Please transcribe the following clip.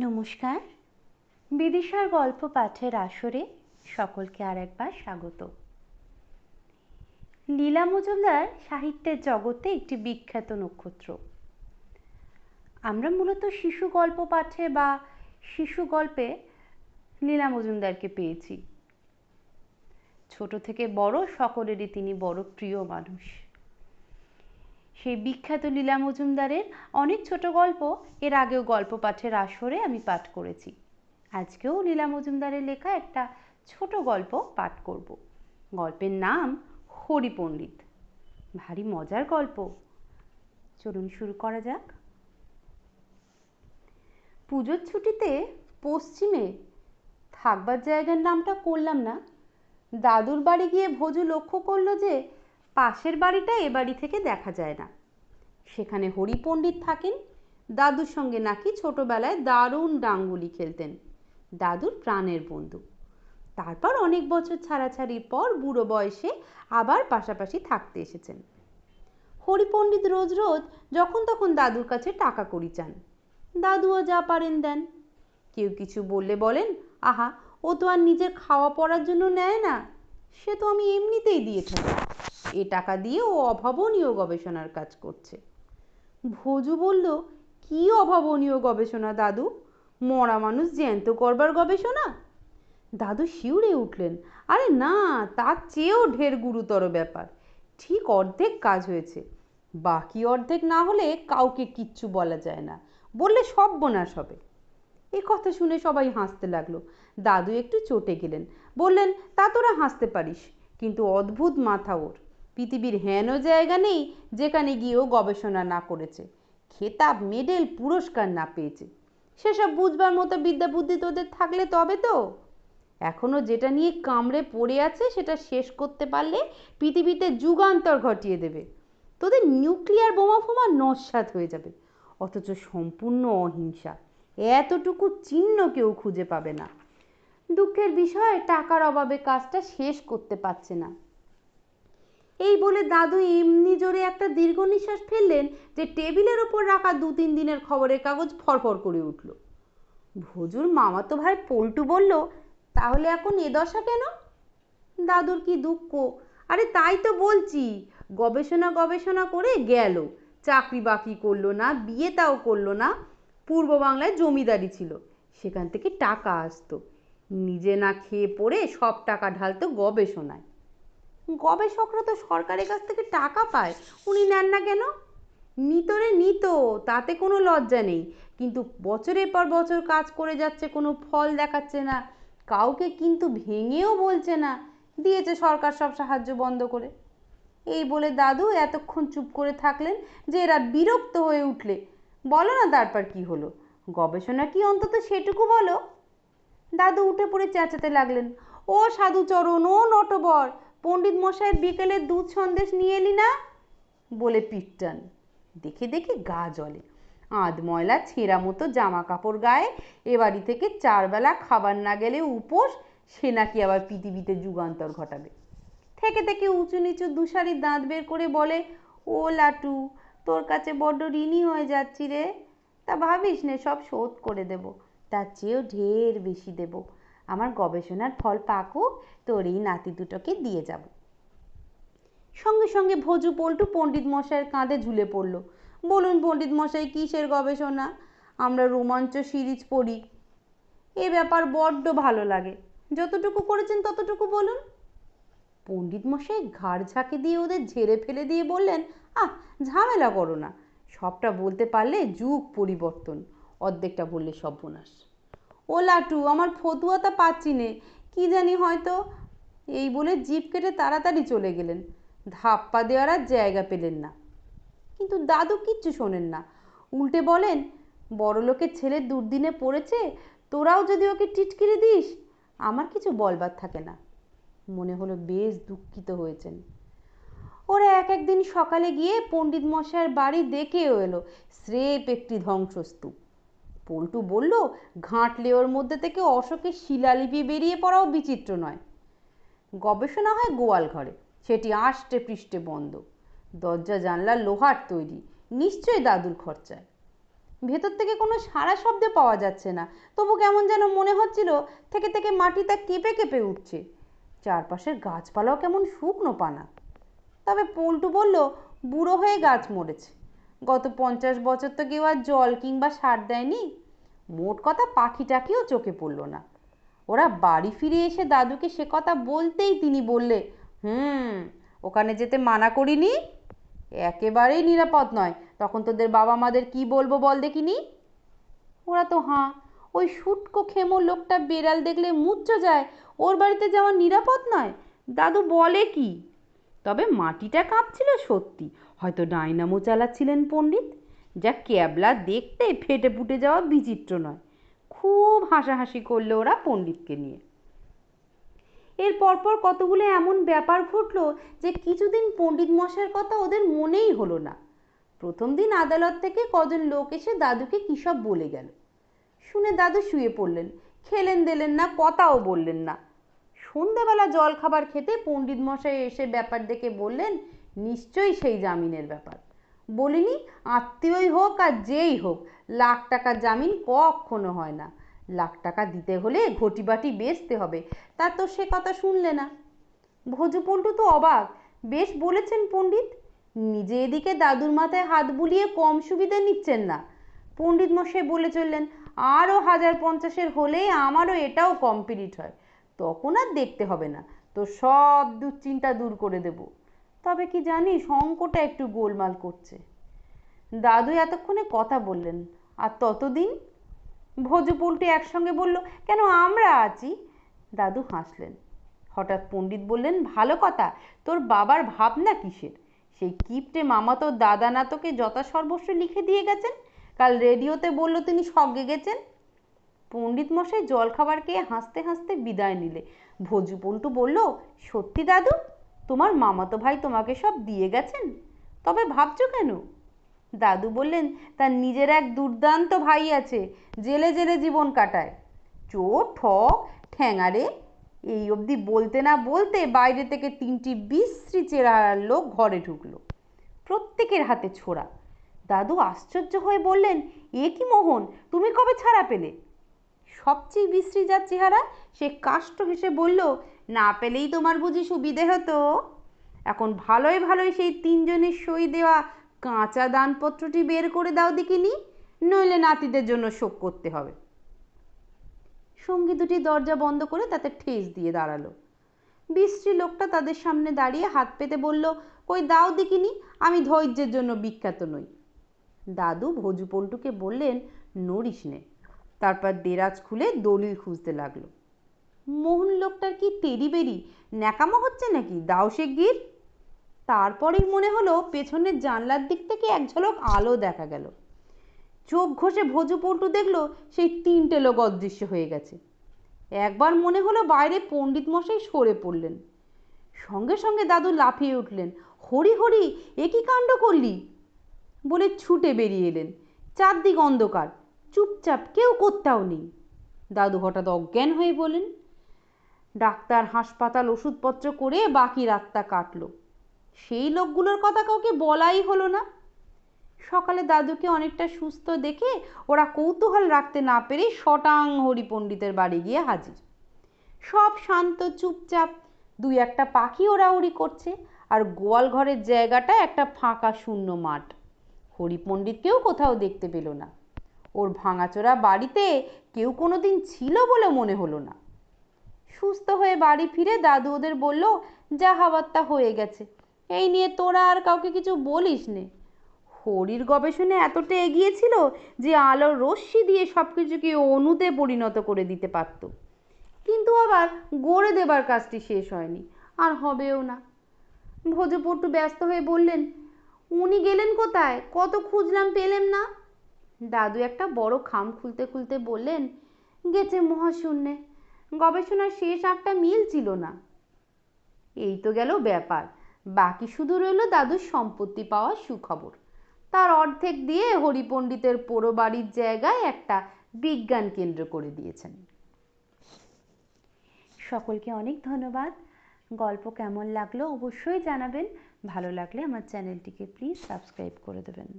নমস্কার। বিদিশার গল্প পাঠের আসরে সকলকে আর একবার স্বাগত। লীলা মজুমদার সাহিত্যের জগতে একটি বিখ্যাত নক্ষত্র। আমরা মূলত শিশু গল্প পাঠে বা শিশু গল্পে লীলা মজুমদারকে পেয়েছি। ছোট থেকে বড় সকলেরই তিনি বড় প্রিয় মানুষ। সেই বিখ্যাত লীলা মজুমদারের অনেক ছোট গল্প এর আগেও গল্প পাঠের আসরে আমি পাঠ করেছি। আজকেও লীলা মজুমদারের লেখা একটা ছোট গল্প পাঠ করব। গল্পের নাম হরি পণ্ডিত। ভারী মজার গল্প, চলুন শুরু করা যাক। পুজোর ছুটিতে পশ্চিমে থাকবার জায়গার নামটা করলাম না, দাদুর বাড়ি গিয়ে ভজু লক্ষ্য করলো যে পাশের বাড়িটা এ বাড়ি থেকে দেখা যায় না। সেখানে হরি পণ্ডিত থাকেন। দাদুর সঙ্গে নাকি ছোটবেলায় দারুণ ডাঙ্গুলি খেলতেন। দাদুর প্রাণের বন্ধু। তারপর অনেক বছর ছাড়াছাড়ির পর বুড়ো বয়সে আবার পাশাপাশি থাকতে এসেছেন। হরি পণ্ডিত রোজ রোজ যখন তখন দাদুর কাছে টাকা কড়ি চান। দাদুও যা পারেন দেন। কেউ কিছু বললে বলেন, আহা, ও তো আর নিজের খাওয়া পড়ার জন্য নেয় না, সে তো আমি এমনিতেই দিয়ে থাকি। এ টাকা দিয়ে ও অভাবনীয় গবেষণার কাজ করছে। ভজু বলল, কি অভাবনীয় গবেষণা দাদু? মরা মানুষ জ্যান্ত করবার গবেষণা? দাদু শিউরে উঠলেন, আরে না, তার চেয়েও ঢের গুরুতর ব্যাপার। ঠিক অর্ধেক কাজ হয়েছে, বাকি অর্ধেক না হলে কাউকে কিচ্ছু বলা যায় না, বললে সর্বনাশ হবে। এ কথা শুনে সবাই হাসতে লাগলো। দাদু একটু চটে গেলেন, বললেন, তা তোরা হাসতে পারিস, কিন্তু অদ্ভুত মাথা ওর। পৃথিবীর হেন জায়গা নেই যেখানে গিয়েও গবেষণা না করেছে, খেতাব মেডেল পুরস্কার না পেয়েছে। সেসব বুঝবার মতো বিদ্যা বুদ্ধি তোদের থাকলে তবে তো। এখনো যেটা নিয়ে কামড়ে পড়ে আছে সেটা শেষ করতে পারলে পৃথিবীতে যুগান্তর ঘটিয়ে দেবে। তোদের নিউক্লিয়ার বোমা ফোমা নস্যাৎ হয়ে যাবে, অথচ সম্পূর্ণ অহিংসা। এতটুকু চিহ্ন কেউ খুঁজে পাবে না। দুঃখের বিষয়, টাকার অভাবে কাজটা শেষ করতে পারছে না। এই বলে দাদু এমনি জোরে একটা দীর্ঘ নিঃশ্বাস ফেললেন যে টেবিলের ওপর রাখা 2-3 দিনের খবরের কাগজ ফরফর করে উঠল। ভজুর মামাতো ভাই পল্টু বলল, তাহলে এখন এ দশা কেন? দাদুর কি দুঃখ, আরে তাই তো বলছি, গবেষণা গবেষণা করে গেল, চাকরি বাকরি করলো না, বিয়ে তাও করলো না। পূর্ব বাংলায় জমিদারি ছিল, সেখান থেকে টাকা আসতো, নিজে না খেয়ে পড়ে সব টাকা ঢালতো গবেষণায়। গবেষকরা তো সরকারের কাছ থেকে টাকা পায়, উনি নেন না কেন? নিতরে নিত, তাতে কোনো লজ্জা নেই, কিন্তু বছরের পর বছর কাজ করে যাচ্ছে, কোনো ফল দেখাচ্ছে না, কাউকে কিন্তু ভেঙেও বলছে না, দিয়েছে সরকার সব সাহায্য বন্ধ করে। এই বলে দাদু এতক্ষণ চুপ করে থাকলেন যে এরা বিরক্ত হয়ে উঠলে, বলো না তারপর কি হলো, গবেষণা কি অন্তত সেটুকু বলো। দাদু উঠে পড়ে চেঁচাতে লাগলেন, ও সাধুচরণ, ও নটবর, পণ্ডিত মশাইয়ের বিকেলের দুধ সন্দেশ নিয়ে এলি না? বলে পিটটান। দেখে দেখে গা জ্বলে। আধ ময়লা ছেঁড়া মতো জামা কাপড় গায়ে, এ বাড়ি থেকে 4 বেলা খাবার না গেলে উপোস, সে নাকি আবার পৃথিবীতে যুগান্তর ঘটাবে। থেকে থেকে উঁচু নিচু দুসারি দাঁত বের করে বলে, ও লাটু, তোর কাছে বড্ড ঋণী হয়ে যাচ্ছি রে, তা ভাবিস নে, সব শোধ করে দেব, তার চেয়েও ঢের বেশি দেব। আমার গবেষণার ফল পাকুক, তোর এই নাতি দুটোকে দিয়ে যাব। সঙ্গে সঙ্গে ভজু পল্টু পণ্ডিত মশাইয়ের কাঁধে ঝুলে পড়ল। বলুন পণ্ডিত মশাই, কিসের গবেষণা? আমরা রোমাঞ্চ সিরিজ পড়ি, এ ব্যাপার বড্ড ভালো লাগে, যতটুকু করেছেন ততটুকু বলুন। পণ্ডিত মশাই ঘাড় ঝাঁকে দিয়ে ওদের ঝেড়ে ফেলে দিয়ে বললেন, আহ, ঝামেলা করো না, সবটা বলতে পারলে যুগ পরিবর্তন, অর্ধেকটা বললে সর্বনাশ। ও লাটু, আমার ফতুয়াটা পাচ্ছি নে, কি জানি হয়তো। এই বলে জিভ কেটে তাড়াতাড়ি চলে গেলেন। ধাপ্পা দেওয়ার আর জায়গা পেলেন না। কিন্তু দাদু কিচ্ছু শোনেন না, উল্টে বলেন, বড়লোকের ছেলে দুর্দিনে পড়েছে, তোরাও যদি ওকে টিটকিরি দিস, আমার কিছু বলবার থাকে না। মনে হলো বেশ দুঃখিত হয়েছেন। ওরা এক একদিন সকালে গিয়ে পণ্ডিত মশাইয়ের বাড়ি দেখেও এলো, স্রেফ একটি ধ্বংসস্তূপ। পল্টু বলল, ঘাঁটলে ওর মধ্যে থেকে অশোকের শিলালিপি বেরিয়ে পড়াও বিচিত্র নয়। গবেষণা হয় গোয়াল ঘরে, সেটি আষ্টে পৃষ্ঠে বন্ধ, দরজা জানলা লোহার তৈরি, নিশ্চয়ই দাদুর খরচায়। ভেতর থেকে কোনো সাড়া শব্দ পাওয়া যাচ্ছে না, তবু কেমন যেন মনে হচ্ছিল থেকে থেকে মাটিটা কেঁপে কেঁপে উঠছে। চারপাশের গাছপালাও কেমন শুকনো পানা। তবে পল্টু বলল, বুড়ো হয়ে গাছ মরেছে, গত 50 বছর তো কেউ আর জল কিংবা সার দেয়নি। মোট কথা পাখিটাকেও চোখে পড়ল না। ওরা বাড়ি ফিরে এসে দাদুকে সে কথা বলতেই তিনি বললে, ওখানে যেতে মানা করিনি? একেবারেই নিরাপদ নয়, তখন তোদের বাবা মাদের কি বলবো বল দেখিনি। ওরা তো হাঁ, ওই শুটকো খেমো লোকটা বেড়াল দেখলে মুচ্চ যায়, ওর বাড়িতে যাওয়া নিরাপদ নয়? দাদু বলে কি? তবে মাটিটা কাঁপছিল সত্যি, হয়তো ডাইনামো চালাচ্ছিলেন পণ্ডিত। যা ক্যাবলা দেখতে ফেটে ফুটে যাওয়া বিচিত্র নয়। খুব হাসাহাসি করলো ওরা পণ্ডিতকে নিয়ে। এর পরপর কতগুলো এমন ব্যাপার ঘটলো যে কিছুদিন পণ্ডিত মশাইয়ের কথা ওদের মনেই হলো না। প্রথম দিন আদালত থেকে কজন লোক এসে দাদুকে কী সব বলে গেল। শুনে দাদু শুয়ে পড়লেন, খেলেন দিলেন না, কথাও বললেন না। সন্ধ্যাবেলা জল খাবার খেতে পণ্ডিত মশাই এসে ব্যাপার দেখে বললেন, নিশ্চয়ই সেই জামিনের ব্যাপার। বলিনি, আত্মীয়ই হোক আর যেই হোক, লাখ টাকার জামিন কখনো হয় না। লাখ টাকা দিতে হলে ঘটিবাটি বেচতে হবে, তা তো সে কথা শুনলে না। ভোজু পল্টু তো অবাক। বেশ বলেছেন পণ্ডিত, নিজে এদিকে দাদুর মাথায় হাত বুলিয়ে কম সুবিধা নিচ্ছেন না। পণ্ডিত মশাই বলে চললেন, আরও 1050-এর হলেই আমারও এটাও কমপ্লিট হয়, তখন আর দেখতে হবে না, তো সব দুশ্চিন্তা দূর করে দেব। তবে কি জানিস, অঙ্কটা একটু গোলমাল করছে। দাদু এতক্ষণে কথা বললেন, আর ততদিন? ভোজু পল্টু একসঙ্গে বলল, কেন আমরা আছি। দাদু হাসলেন। হঠাৎ পণ্ডিত বললেন, ভালো কথা, তোর বাবার ভাবনা কিসের? সেই কিপ্টে মামা তোর দাদা না তোকে যথাসর্বস্ব লিখে দিয়ে গেছেন, কাল রেডিওতে বলল তিনি স্বর্গে গেছেন। পণ্ডিত মশাই জলখাবার খেয়ে হাসতে হাসতে বিদায় নিলে। ভোজু পল্টু বলল, সত্যি দাদু, তোমার মামাতো ভাই তোমাকে সব দিয়ে গেছেন? তবে ভাবছো কেন? দাদু বললেন, তার নিজের এক দুর্দান্ত ভাই আছে, জেলে জেলে জীবন কাটায়। চোর, ঠক, ঠ্যাঙারে, এই অবধি বলতে না বলতে বাইরে থেকে 3টি বিশ্রী চেহারার লোক ঘরে ঢুকলো, প্রত্যেকের হাতে ছোরা। দাদু আশ্চর্য হয়ে বললেন, এ কি মোহন, তুমি কবে ছাড়া পেলে? সবচেয়ে বিশ্রী যার চেহারা, সে কাষ্ঠ হেসে বলল, না পেলেই তোমার বুঝি সুবিধে হতো? এখন ভালোই ভালোই সেই 3জনের সই দেওয়া কাঁচা দানপত্রটি বের করে দাও দেখিনি, নইলে নাতিদের জন্য শোক করতে হবে। সঙ্গী দুটি দরজা বন্ধ করে তাতে ঠেস দিয়ে দাঁড়ালো। বিশ্রী লোকটা তাদের সামনে দাঁড়িয়ে হাত পেতে বলল, কই দাও দেখিনি, আমি ধৈর্যের জন্য বিখ্যাত নই। দাদু ভোজু পল্টুকে বললেন, নড়িস নে। তারপর দেরাজ খুলে দলিল খুঁজতে লাগলো। মোহন লোকটার কি তেরি বেরি ন্যাকামো হচ্ছে নাকি, দাও শিগগির। তারপরেই মনে হলো পেছনের জানলার দিক থেকে এক ঝলক আলো দেখা গেল। চোখ ঘষে ভোজু পল্টু দেখলো সেই 3টে লোক অদৃশ্য হয়ে গেছে। একবার মনে হলো বাইরে পণ্ডিত মশাই সরে পড়লেন। সঙ্গে সঙ্গে দাদু লাফিয়ে উঠলেন, হরি হরি, এ কি কাণ্ড করলি বলে ছুটে বেরিয়ে এলেন। চারদিক অন্ধকার, চুপচাপ, কেউ কোথাও নেই। দাদু হঠাৎ অজ্ঞান হয়ে বলেন। ডাক্তার, হাসপাতাল, ওষুধপত্র করে বাকি রাতটা কাটলো। সেই লোকগুলোর কথা কাউকে বলাই হলো না। সকালে দাদুকে অনেকটা সুস্থ দেখে ওরা কৌতূহল রাখতে না পেরে শটাং হরি পণ্ডিতের বাড়ি গিয়ে হাজির। সব শান্ত, চুপচাপ, 2-1টা পাখি ওড়াউড়ি করছে, আর গোয়াল ঘরের জায়গাটা একটা ফাঁকা শূন্য মাঠ। হরি পণ্ডিতকেও কোথাও দেখতে পেল না। ওর ভাঙাচোরা বাড়িতে কেউ কোনোদিন ছিল বলে মনে হলো না। সুস্থ হয়ে বাড়ি ফিরে দাদু ওদের বলল, যা হবার তা হয়ে গেছে, এই নিয়ে তোরা আর কাউকে কিছু বলিস নে। হরির গবেষণা এতটা এগিয়েছিল যে আলোর রশ্মি দিয়ে সব কিছুকে অণুতে পরিণত করে দিতে পারত, কিন্তু আবার গড়ে দেবার কাজটি শেষ হয়নি, আর হবেও না। ভোজু পল্টু ব্যস্ত হয়ে বললেন, উনি গেলেন কোথায়, কত খুঁজলাম পেলেম না। দাদু একটা বড় খাম খুলতে খুলতে বললেন, গেছে মহাশূন্যে, গবেষণার শেষ আঁকটা মিলছিল না। এই তো গেল ব্যাপার, বাকি শুধু রইল দাদুর সম্পত্তি পাওয়ার সুখবর। তার অর্ধেক দিয়ে হরি পণ্ডিতের পোড়ো বাড়ির জায়গায় একটা বিজ্ঞান কেন্দ্র করে দিয়েছেন। সকলকে অনেক ধন্যবাদ। গল্প কেমন লাগলো অবশ্যই জানাবেন। ভালো লাগলে আমার চ্যানেলটিকে প্লিজ সাবস্ক্রাইব করে দেবেন।